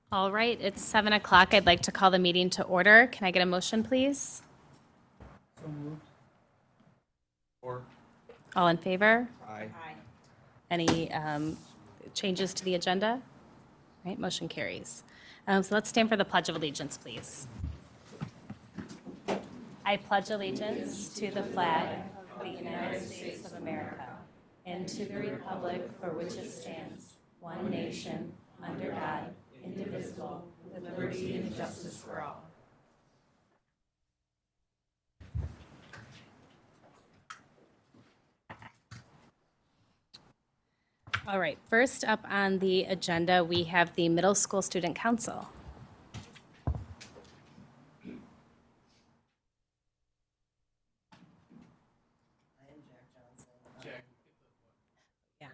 All right, it's 7 o'clock. I'd like to call the meeting to order. Can I get a motion, please? So moved. Or. All in favor? Aye. Any changes to the agenda? All right, motion carries. So let's stand for the Pledge of Allegiance, please. I pledge allegiance to the flag of the United States of America and to the republic for which it stands, one nation, under God, indivisible, with liberty and justice for all. All right, first up on the agenda, we have the Middle School Student Council. Yeah.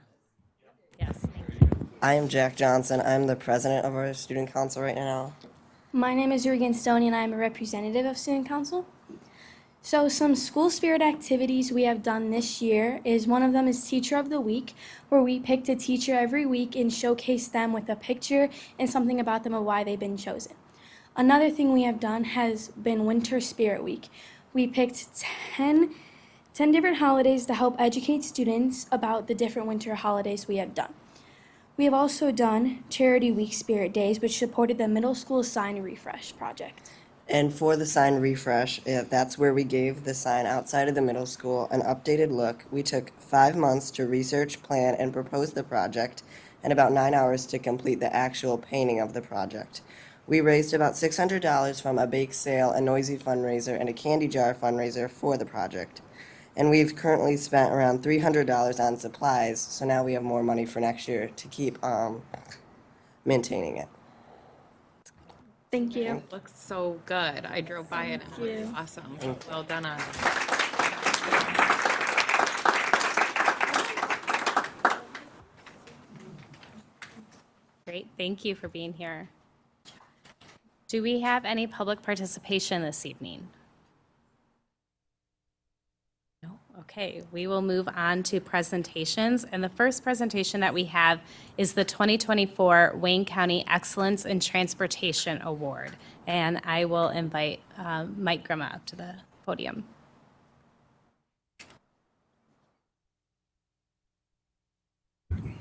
Yes, thank you. I am Jack Johnson. I'm the president of our student council right now. My name is Regan Stoney and I'm a representative of Student Council. So some school spirit activities we have done this year is one of them is Teacher of the Week, where we picked a teacher every week and showcase them with a picture and something about them of why they've been chosen. Another thing we have done has been Winter Spirit Week. We picked 10 different holidays to help educate students about the different winter holidays we have done. We have also done Charity Week Spirit Days, which supported the middle school sign refresh project. And for the sign refresh, that's where we gave the sign outside of the middle school an updated look. We took 5 months to research, plan, and propose the project, and about 9 hours to complete the actual painting of the project. We raised about $600 from a bake sale, a noisy fundraiser, and a candy jar fundraiser for the project. And we've currently spent around $300 on supplies, so now we have more money for next year to keep maintaining it. Thank you. It looks so good. I drove by it and it looks awesome. Well done on it. Great, thank you for being here. Do we have any public participation this evening? No, okay, we will move on to presentations. And the first presentation that we have is the 2024 Wayne County Excellence in Transportation Award. And I will invite Mike Grima up to the podium.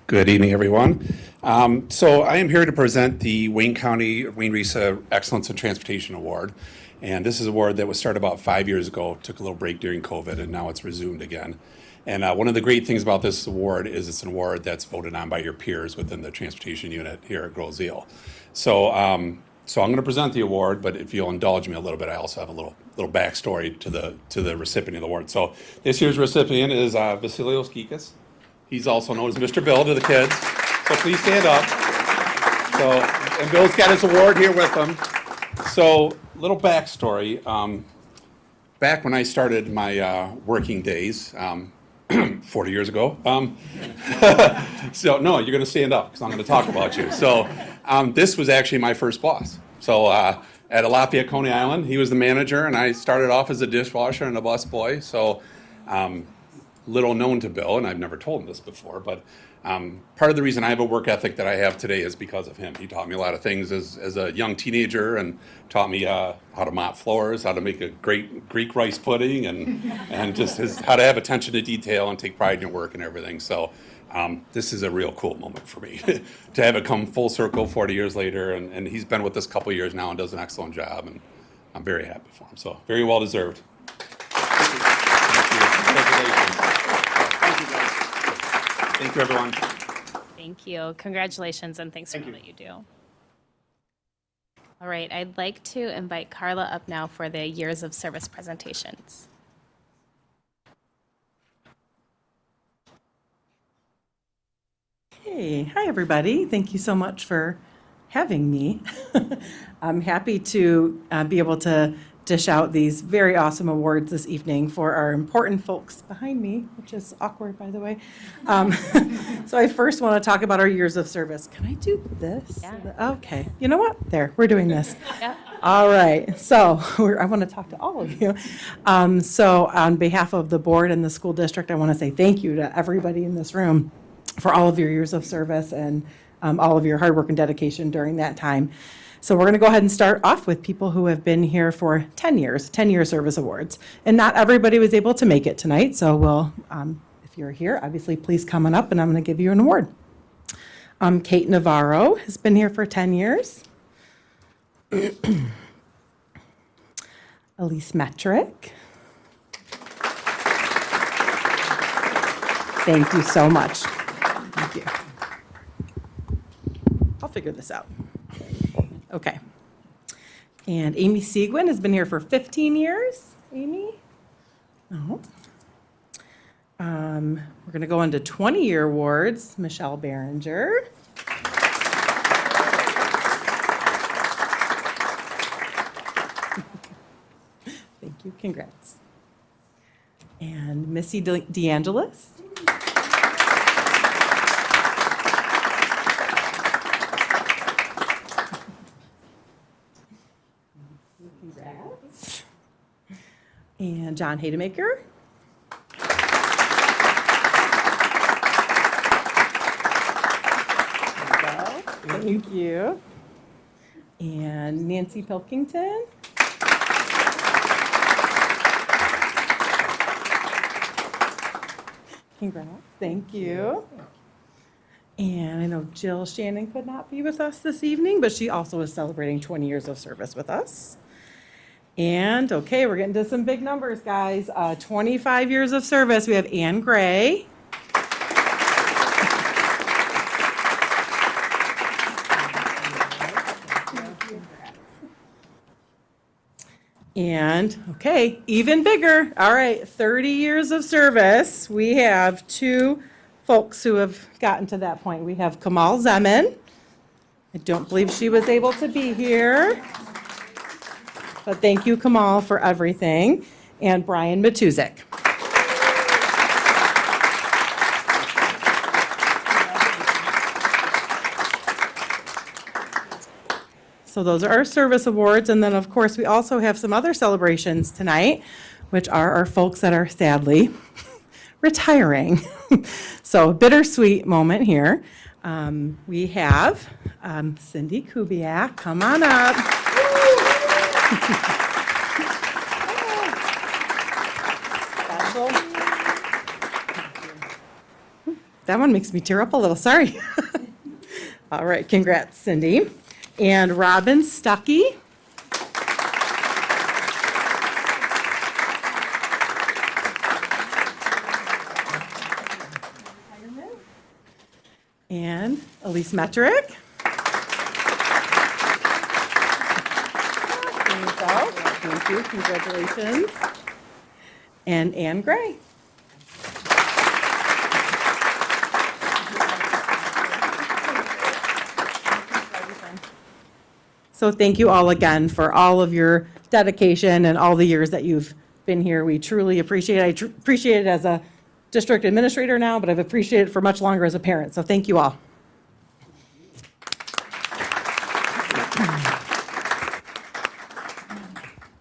Good evening, everyone. So I am here to present the Wayne County Wayne Risa Excellence in Transportation Award. And this is an award that was started about 5 years ago, took a little break during COVID, and now it's resumed again. And one of the great things about this award is it's an award that's voted on by your peers within the transportation unit here at Grosse-Ile. So I'm going to present the award, but if you'll indulge me a little bit, I also have a little backstory to the recipient of the award. So this year's recipient is Vasilios Gikas. He's also known as Mr. Bill to the kids. So please stand up. And Bill's got his award here with him. So, little backstory. Back when I started my working days, 40 years ago. So, no, you're going to stand up because I'm going to talk about you. So, this was actually my first boss. So, at Lafayette Coney Island, he was the manager, and I started off as a dishwasher and a busboy. So, little known to Bill, and I've never told him this before, but part of the reason I have a work ethic that I have today is because of him. He taught me a lot of things as a young teenager and taught me how to mop floors, how to make a great Greek rice pudding, and just how to have attention to detail and take pride in your work and everything. So this is a real cool moment for me to have it come full circle 40 years later, and he's been with us a couple years now and does an excellent job, and I'm very happy for him. So very well deserved. Congratulations. Thank you, everyone. Thank you. Congratulations and thanks for all that you do. All right, I'd like to invite Carla up now for the years of service presentations. Hey, hi everybody. Thank you so much for having me. I'm happy to be able to dish out these very awesome awards this evening for our important folks behind me, which is awkward, by the way. So I first want to talk about our years of service. Can I do this? Yeah. Okay. You know what? There, we're doing this. Yep. All right. So I want to talk to all of you. So on behalf of the board and the school district, I want to say thank you to everybody in this room for all of your years of service and all of your hard work and dedication during that time. So we're going to go ahead and start off with people who have been here for 10 years, 10-year service awards. And not everybody was able to make it tonight, so we'll, if you're here, obviously please come on up and I'm going to give you an award. Kate Navarro has been here for 10 years. Elise Metrick. Thank you so much. Thank you. I'll figure this out. Okay. And Amy Seguin has been here for 15 years. Amy? No. We're going to go into 20-year awards. Michelle Behringer. Thank you. Congrats. And Missy DeAngelis. Congrats. And John Hademaker. Thank you. And Nancy Pilkington. Congrats. Thank you. And I know Jill Shannon could not be with us this evening, but she also is celebrating 20 years of service with us. And, okay, we're getting to some big numbers, guys. 25 years of service. We have Ann Gray. And, okay, even bigger. All right, 30 years of service. We have two folks who have gotten to that point. We have Kamal Zeman. I don't believe she was able to be here. But thank you, Kamal, for everything. And Brian Matuzik. So those are our service awards. And then, of course, we also have some other celebrations tonight, which are our folks that are sadly retiring. So bittersweet moment here. We have Cindy Kubiak. Come on up. That one makes me tear up a little, sorry. All right, congrats, Cindy. And Robin Stuckey. And Elise Metrick. There you go. Thank you, congratulations. And Ann Gray. So thank you all again for all of your dedication and all the years that you've been here. We truly appreciate it. I appreciate it as a district administrator now, but I've appreciated it for much longer as a parent. So thank you all.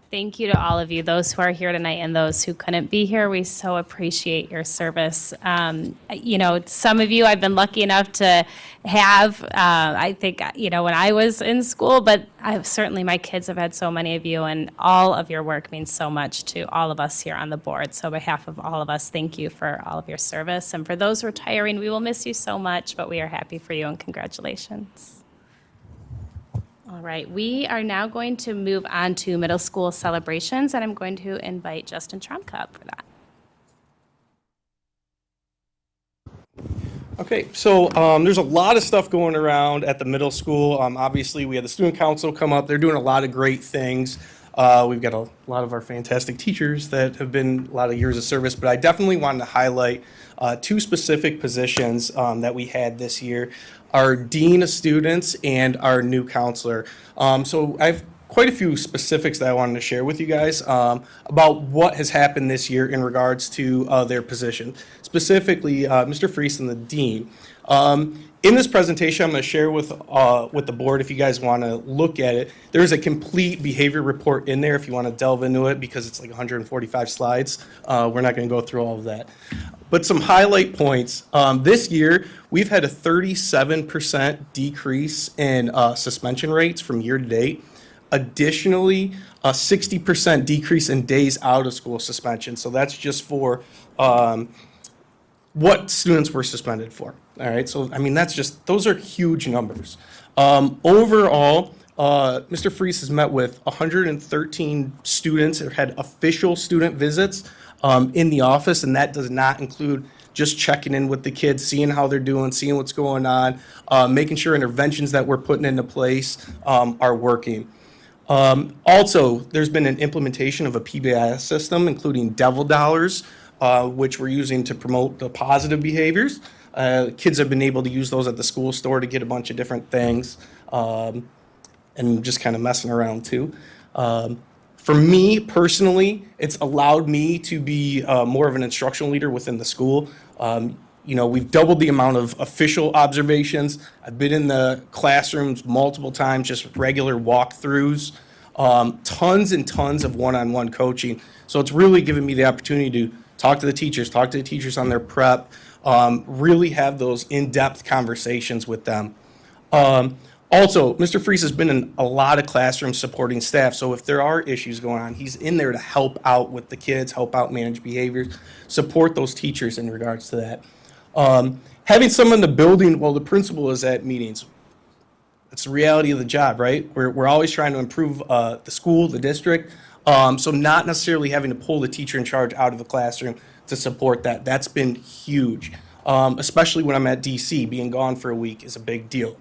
Thank you to all of you, those who are here tonight and those who couldn't be here. We so appreciate your service. You know, some of you I've been lucky enough to have, I think, you know, when I was in school, but certainly my kids have had so many of you, and all of your work means so much to all of us here on the board. So on behalf of all of us, thank you for all of your service. And for those retiring, we will miss you so much, but we are happy for you and congratulations. All right, we are now going to move on to middle school celebrations, and I'm going to invite Justin Trumka up for that. Okay, so there's a lot of stuff going around at the middle school. Obviously, we had the student council come up. They're doing a lot of great things. We've got a lot of our fantastic teachers that have been a lot of years of service, but I definitely wanted to highlight two specific positions that we had this year. Our Dean of Students and our new counselor. So I have quite a few specifics that I wanted to share with you guys about what has happened this year in regards to their position. Specifically, Mr. Friesen, the Dean. In this presentation, I'm going to share with the board, if you guys want to look at it. There's a complete behavior report in there if you want to delve into it, because it's like 145 slides. We're not going to go through all of that. But some highlight points. This year, we've had a 37% decrease in suspension rates from year to date. Additionally, a 60% decrease in days out of school suspension. So that's just for what students were suspended for. All right, so I mean, those are huge numbers. Overall, Mr. Freese has met with 113 students or had official student visits in the office, and that does not include just checking in with the kids, seeing how they're doing, seeing what's going on, making sure interventions that we're putting into place are working. Also, there's been an implementation of a PBIS system, including Devil Dollars, which we're using to promote the positive behaviors. Kids have been able to use those at the school store to get a bunch of different things, and just kind of messing around too. For me personally, it's allowed me to be more of an instructional leader within the school. We've doubled the amount of official observations. I've been in the classrooms multiple times, just regular walkthroughs, tons and tons of one-on-one coaching. So it's really given me the opportunity to talk to the teachers on their prep, really have those in-depth conversations with them. Also, Mr. Freese has been in a lot of classrooms supporting staff, so if there are issues going on, he's in there to help out with the kids, help out manage behaviors, support those teachers in regards to that. Having someone in the building while the principal is at meetings, it's the reality of the job, right? We're always trying to improve the school, the district, so not necessarily having to pull the teacher in charge out of the classroom to support that. That's been huge, especially when I'm at DC. Being gone for a week is a big deal.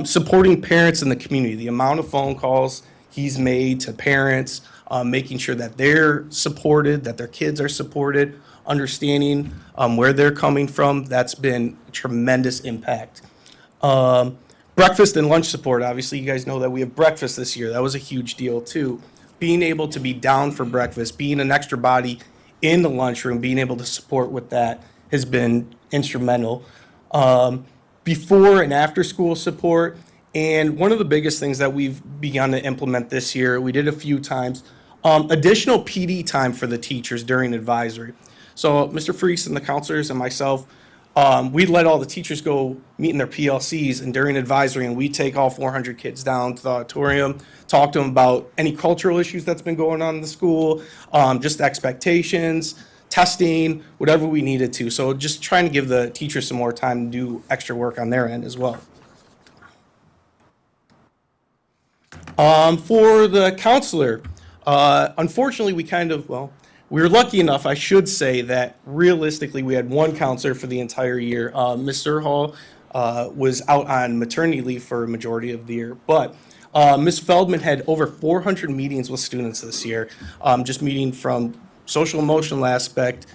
Supporting parents in the community, the amount of phone calls he's made to parents, making sure that they're supported, that their kids are supported, understanding where they're coming from, that's been a tremendous impact. Breakfast and lunch support, obviously you guys know that we have breakfast this year. That was a huge deal too. Being able to be down for breakfast, being an extra body in the lunchroom, being able to support with that has been instrumental. Before and after school support, and one of the biggest things that we've begun to implement this year, we did a few times, additional PD time for the teachers during advisory. So Mr. Freese and the counselors and myself, we let all the teachers go meet in their PLCs, and during advisory, and we take all 400 kids down to the auditorium, talk to them about any cultural issues that's been going on in the school, just expectations, testing, whatever we needed to. So just trying to give the teachers some more time to do extra work on their end as well. For the counselor, unfortunately, we were lucky enough, I should say, that realistically we had one counselor for the entire year. Ms. Serhall was out on maternity leave for a majority of the year, but Ms. Feldman had over 400 meetings with students this year, just meeting from social emotional aspect,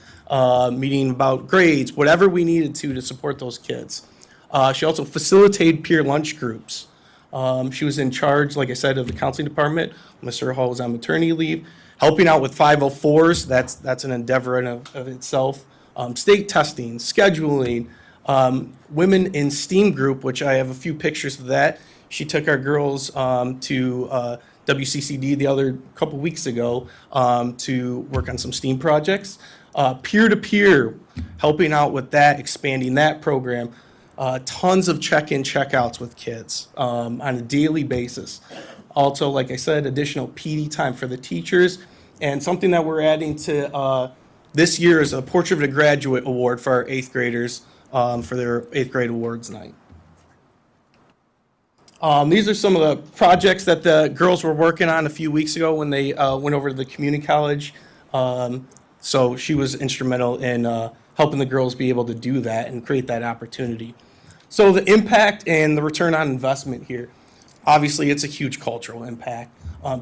meeting about grades, whatever we needed to support those kids. She also facilitated peer lunch groups. She was in charge, like I said, of the counseling department. Mr. Hall was on maternity leave, helping out with 504s. That's an endeavor in of itself. State testing, scheduling, women in STEAM group, which I have a few pictures of that. She took our girls to WCCD the other couple weeks ago to work on some STEAM projects. Peer-to-peer, helping out with that, expanding that program. Tons of check-in, check-outs with kids on a daily basis. Also, like I said, additional PD time for the teachers. And something that we're adding to this year is a Portrait of a Graduate Award for our 8th graders for their 8th grade awards night. These are some of the projects that the girls were working on a few weeks ago when they went over to the community college. So she was instrumental in helping the girls be able to do that and create that opportunity. So the impact and the return on investment here, obviously it's a huge cultural impact.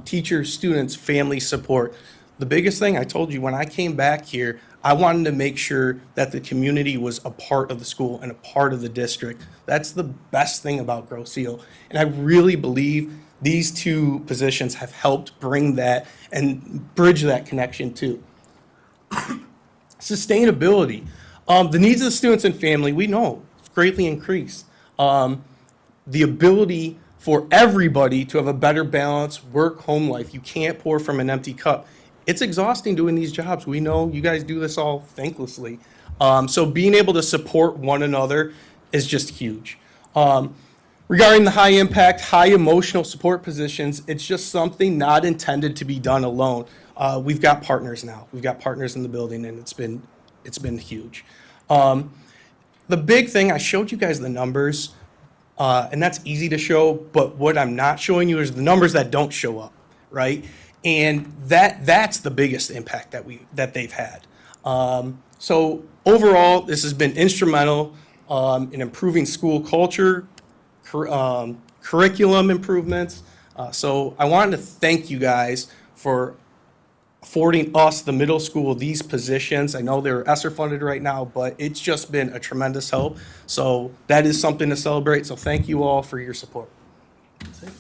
Teachers, students, family support. The biggest thing I told you when I came back here, I wanted to make sure that the community was a part of the school and a part of the district. That's the best thing about Grosse Ile. And I really believe these two positions have helped bring that and bridge that connection too. Sustainability. The needs of the students and family, we know greatly increased. The ability for everybody to have a better balance work-home life. You can't pour from an empty cup. It's exhausting doing these jobs. We know you guys do this all thanklessly. So being able to support one another is just huge. Regarding the high impact, high emotional support positions, it's just something not intended to be done alone. We've got partners now. We've got partners in the building, and it's been huge. The big thing, I showed you guys the numbers, and that's easy to show, but what I'm not showing you is the numbers that don't show up, right? And that's the biggest impact that they've had. So overall, this has been instrumental in improving school culture, curriculum improvements. So I wanted to thank you guys for affording us, the middle school, these positions. I know they're ESSER funded right now, but it's just been a tremendous help. So that is something to celebrate. So thank you all for your support. That's it.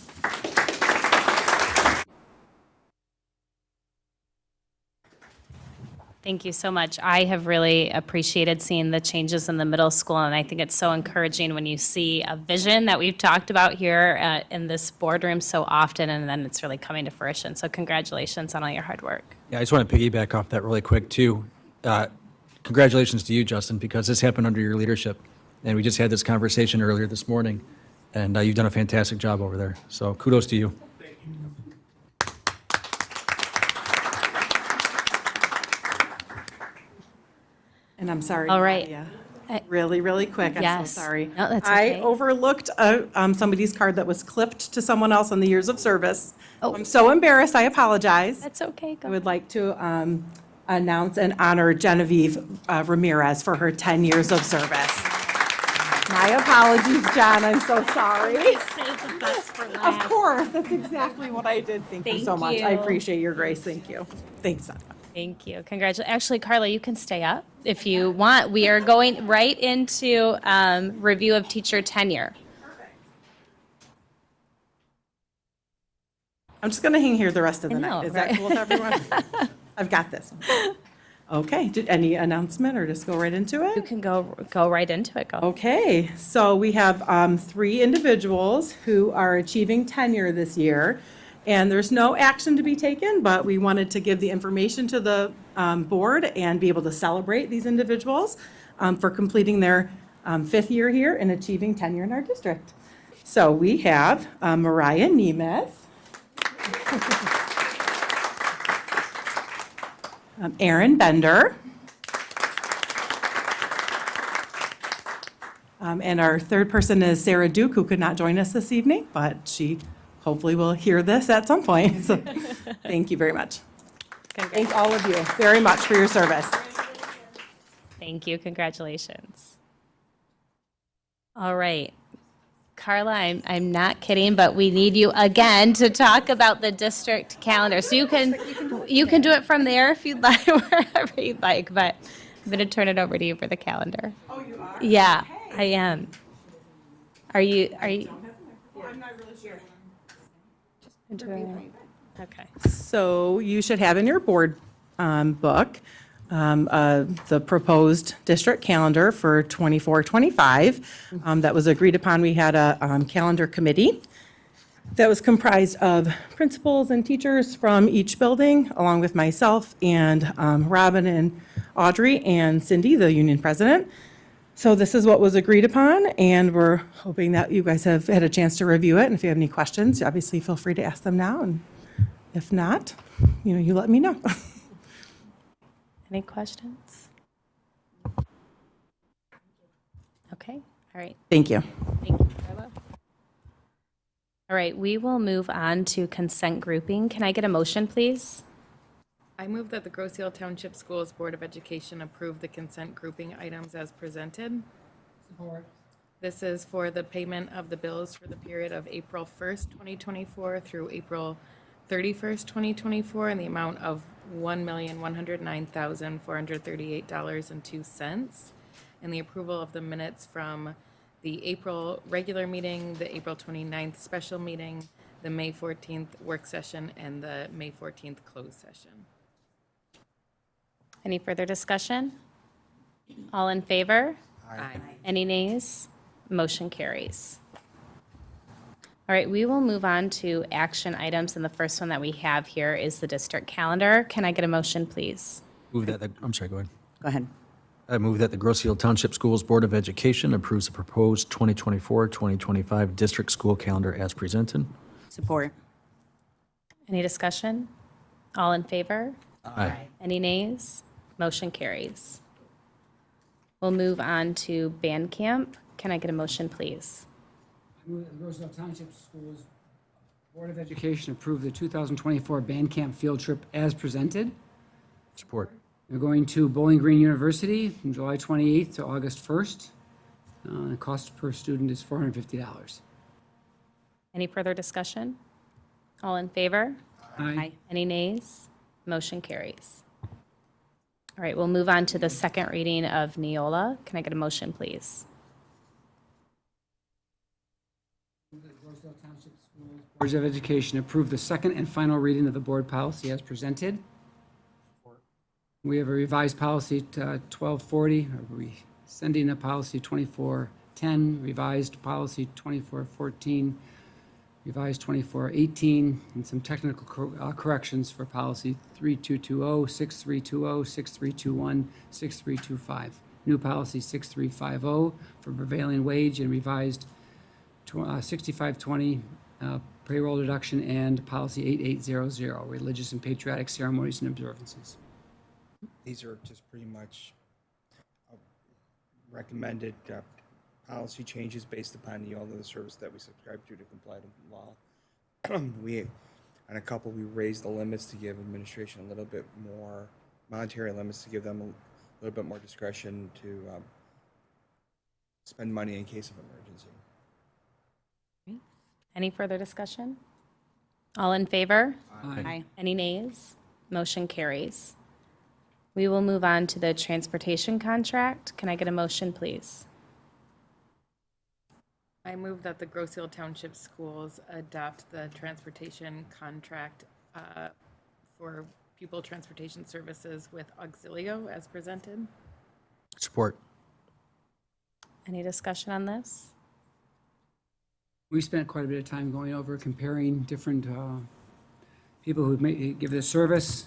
Thank you so much. I have really appreciated seeing the changes in the middle school, and I think it's so encouraging when you see a vision that we've talked about here in this boardroom so often, and then it's really coming to fruition. So congratulations on all your hard work. Yeah, I just want to piggyback off that really quick, too. Congratulations to you, Justin, because this happened under your leadership. And we just had this conversation earlier this morning, and you've done a fantastic job over there. So kudos to you. And I'm sorry. All right. Nadia. I- Really, really quick. I'm Yes. so sorry. No, that's I okay. overlooked somebody's card that was clipped to someone else on the years of service. Oh. I'm so embarrassed. I apologize. That's okay. I Go. would like to announce and honor Genevieve Ramirez for her 10 years of service. My apologies, John. I'm so sorry. Save the best for Of last. course, that's exactly what I did. Thank you so Thank much. I you. appreciate your grace. Thank you. Thanks. Thank you. Congratulations. Actually, Carla, you can stay up if you want. We are going right into review of teacher tenure. I'm just going to hang here the rest of the I know, night. Is that right? cool with everyone? I've got this. Okay. Any announcement or just go right into You it? can go right into it. Go. Okay. So we have 3 individuals who are achieving tenure this year. And there's no action to be taken, but we wanted to give the information to the board and be able to celebrate these individuals for completing their 5th year here and achieving tenure in our district. So we have Mariah Nemeth, Aaron Bender, and our 3rd person is Sarah Duke, who could not join us this evening, but she hopefully will hear this at some point. So thank you very much. Thank all of you very much for your service. Thank you. Congratulations. All right. Carla, I'm not kidding, but we need you again to talk about the district calendar. So you can do it from there if you'd like, wherever you'd like, but I'm going to turn it over to you for the calendar. Oh, you are? Yeah, I am. Are you? I'm not really sure. Okay. So you should have in your board book the proposed district calendar for 24-25 that was agreed upon. We had a calendar committee that was comprised of principals and teachers from each building, along with myself and Robin and Audrey and Cindy, the union president. So this is what was agreed upon, and we're hoping that you guys have had a chance to review it. And if you have any questions, obviously feel free to ask them now. And if not, you let me know. Any questions? Okay. All right. Thank you. Thank you, Carla. All right, we will move on to consent grouping. Can I get a motion, please? I move that the Grosse Ile Township Schools Board of Education approve the consent grouping items as presented. This is for the payment of the bills for the period of April 1st, 2024 through April 31st, 2024, in the amount of $1,109,438.02, and the approval of the minutes from the April regular meeting, the April 29th special meeting, the May 14th work session, and the May 14th closed session. Any further discussion? All in favor? Aye. Any nays? Motion carries. All right, we will move on to action items, and the first one that we have here is the district calendar. Can I get a motion, please? Move that, I'm sorry, go ahead. Go ahead. I move that the Grosse Ile Township Schools Board of Education approves the proposed 2024-2025 district school calendar as presented. Support. Any discussion? All in favor? Aye. Any nays? Motion carries. We'll move on to band camp. Can I get a motion, please? I move that the Grosse Ile Township Schools Board of Education approve the 2024 band camp field trip as presented. Support. They're going to Bowling Green University from July 28th to August 1st. The cost per student is $450. Any further discussion? All in favor? Aye. Any nays? Motion carries. All right, we'll move on to the second reading of Neola. Can I get a motion, please? Grosse Ile Township Schools Boards of Education approve the second and final reading of the board policy as presented. We have a revised policy 1240, rescinding a policy 2410, revised policy 2414, revised 2418, and some technical corrections for policy 3220, 6320, 6321, 6325. New policy 6350 for prevailing wage and revised 6520 payroll deduction, and policy 8800, religious and patriotic ceremonies and observances. These are just pretty much recommended policy changes based upon the the service that we subscribe to comply to law. On a couple, we raised the limits to give administration a little bit more, monetary limits to give them a little bit more discretion to spend money in case of emergency. Any further discussion? All in favor? Aye. Any nays? Motion carries. We will move on to the transportation contract. Can I get a motion, please? I move that the Grosse Ile Township Schools adopt the transportation contract for pupil transportation services with Auxilio as presented. Support. Any discussion on this? We spent quite a bit of time going over comparing different people who may give this service.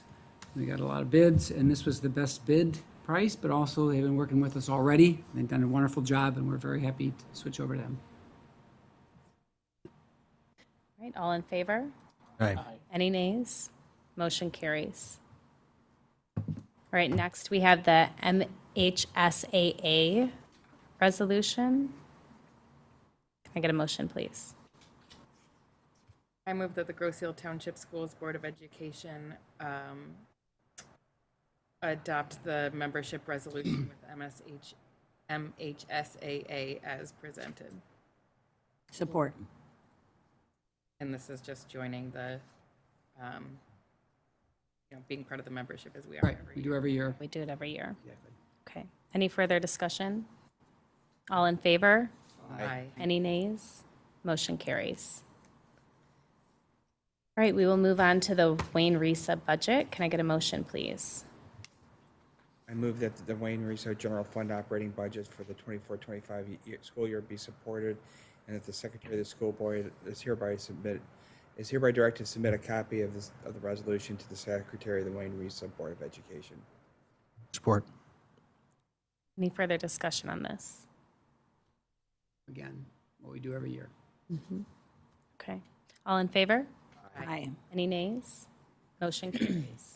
We got a lot of bids, and this was the best bid price, but also they've been working with us already. They've done a wonderful job, and we're very happy to switch over to them. All right, all in favor? Aye. Any nays? Motion carries. All right, next we have the MHSAA resolution. Can I get a motion, please? I move that the Grosse Ile Township Schools Board of Education adopt the membership resolution with MHSAA as presented. Support. And this is just joining the, being part of the membership as we are Right, every we year. do every year. We do it every year. Okay. Any further discussion? All in favor? Aye. Any nays? Motion carries. All right, we will move on to the Wayne Risa budget. Can I get a motion, please? I move that the Wayne Research General Fund operating budget for the 24-25 school year be supported, and that the Secretary of the School Board is hereby directed to submit a copy of the resolution to the Secretary of the Wayne Risa Board of Education. Support. Any further discussion on this? Again, what we do every year. Okay. All in favor? Aye. Any nays? Motion carries.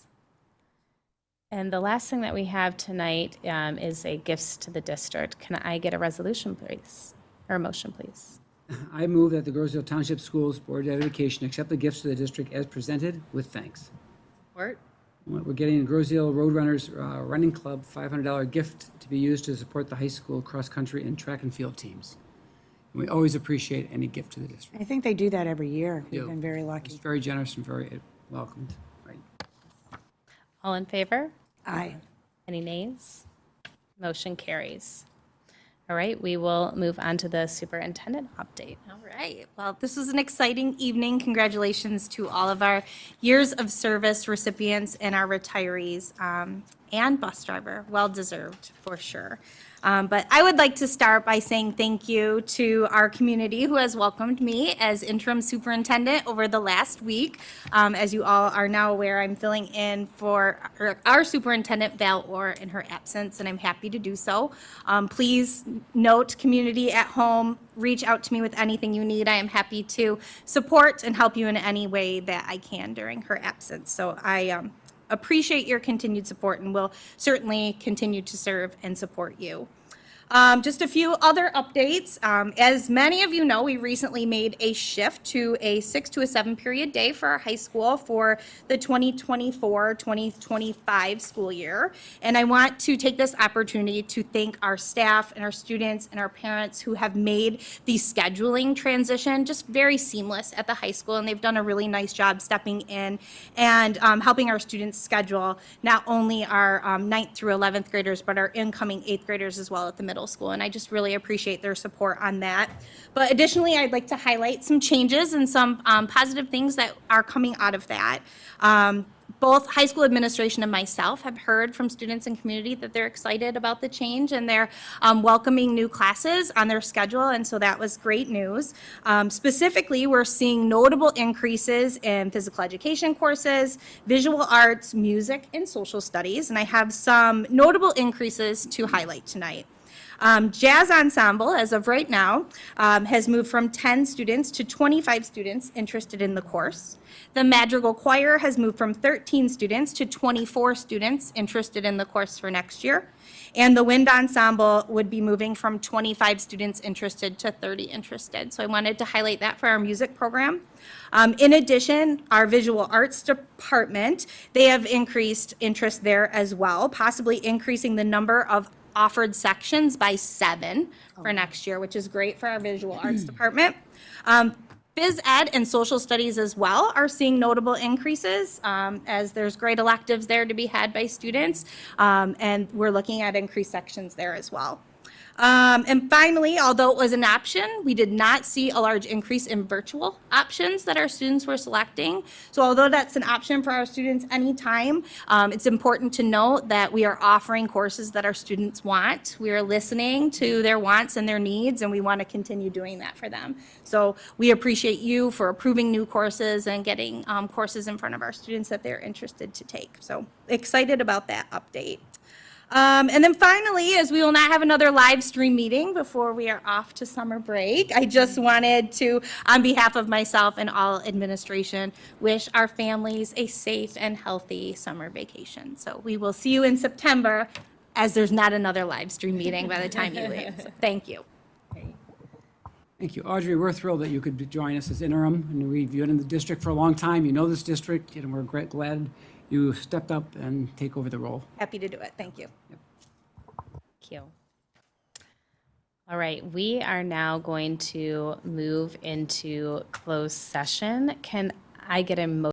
And the last thing that we have tonight is a gifts to the district. Can I get a resolution, please? Or a motion, please? I move that the Grosse Ile Township Schools Board of Education accept the gifts to the district as presented with thanks. Support? We're getting Grosse Ile Roadrunners Running Club $500 gift to be used to support the high school cross-country and track and field teams. And we always appreciate any gift to the district. I think they do that every year. We've Do. been very It's lucky. very generous and very welcomed. Right. All in favor? Aye. Any nays? Motion carries. All right, we will move on to the superintendent update. All right. Well, this was an exciting evening. Congratulations to all of our years of service recipients and our retirees and bus driver. Well deserved, for sure. But I would like to start by saying thank you to our community who has welcomed me as interim superintendent over the last week. As you all are now aware, I'm filling in for our superintendent, Val Orr, in her absence, and I'm happy to do so. Please note, community at home, reach out to me with anything you need. I am happy to support and help you in any way that I can during her absence. So I appreciate your continued support and will certainly continue to serve and support you. Just a few other updates. As many of you know, we recently made a shift to a 6 to a 7 period day for our high school for the 2024-2025 school year. And I want to take this opportunity to thank our staff and our students and our parents who have made the scheduling transition just very seamless at the high school. And they've done a really nice job stepping in and helping our students schedule not only our 9th through 11th graders, but our incoming 8th graders as well at the middle school, and I just really appreciate their support on that. But additionally, I'd like to highlight some changes and some positive things that are coming out of that. Both high school administration and myself have heard from students and community that they're excited about the change, and they're welcoming new classes on their schedule, and so that was great news. Specifically, we're seeing notable increases in physical education courses, visual arts, music, and social studies, and I have some notable increases to highlight tonight. Jazz Ensemble, as of right now, has moved from 10 students to 25 students interested in the course. The Madrigal Choir has moved from 13 students to 24 students interested in the course for next year. And the Wind Ensemble would be moving from 25 students interested to 30 interested. So I wanted to highlight that for our music program. In addition, our visual arts department, they have increased interest there as well, possibly increasing the number of offered sections by 7 for next year, which is great for our visual arts department. Phys ed and social studies as well are seeing notable increases as there's great electives there to be had by students, and we're looking at increased sections there as well. And finally, although it was an option, we did not see a large increase in virtual options that our students were selecting. So although that's an option for our students anytime, it's important to note that we are offering courses that our students want. We are listening to their wants and their needs, and we want to continue doing that for them. So we appreciate you for approving new courses and getting courses in front of our students that they're interested to take. So excited about that update. And then finally, as we will not have another live stream meeting before we are off to summer break, I just wanted to, on behalf of myself and all administration, wish our families a safe and healthy summer vacation. So we will see you in September, as there's not another live stream meeting by the time you leave. So thank you. Thank you. Audrey, we're thrilled that you could join us as interim, and we've been in the district for a long time. You know this district, and we're glad you stepped up and take over the role. Happy to do it. Thank you. Thank you. All right, we are now going to move into closed session. Can I get a motion